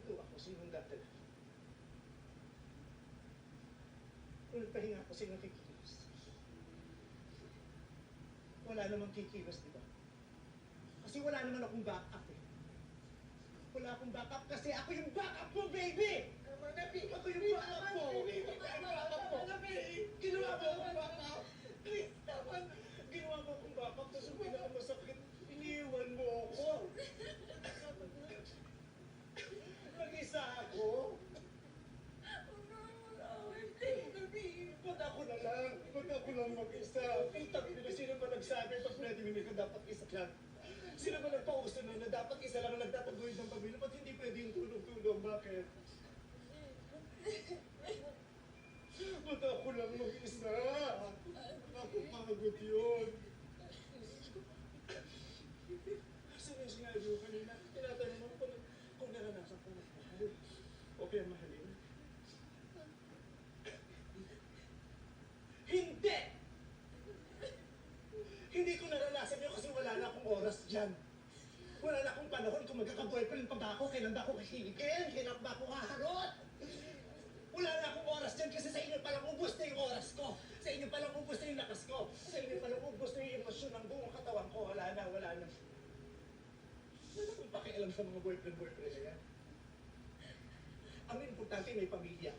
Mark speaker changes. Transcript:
Speaker 1: nagluto ako, sinong dadala? Kung nagpahinga ako, sinong kikilos? Wala namang kikilos, di ba? Kasi wala naman akong backup eh. Wala akong backup kasi ako yung backup mo, baby! Ako yung backup mo! Ginawa mo akong backup! Please, tama na! Ginawa mo akong backup, tapos yung pinakamasakit, iniwan mo ako! Mag-isa ako! Ba't ako na lang? Ba't ako lang mag-isa? Sino ba nagsabi pag pwede mo ka dapat isa lang? Sino ba nagpauso na dapat isa lang ang nagtataguyod ng pamilya? Ba't hindi pwede yung tulong-tulong? Bakit? Ba't ako lang mag-isa? Nakakapagod yun. Saan yung sinabi mo kanina? Tinatanong mo kung naranasan ko magmahal. Okay ang mahalin. Hindi! Hindi ko naranasan yun kasi wala na akong oras dyan. Wala na akong panahon kung magkaka-boyfriend pa ba ako, kailan ba ako kikiligin, kailan ba ako kaharot. Wala na akong oras dyan kasi sa inyo palang ubos na yung oras ko. Sa inyo palang ubos na yung lakas ko. Sa inyo palang ubos na yung emosyon ng buong katawan ko. Wala na. Wala akong pakialam sa mga boyfriend na yan. Ang importante may pamilya.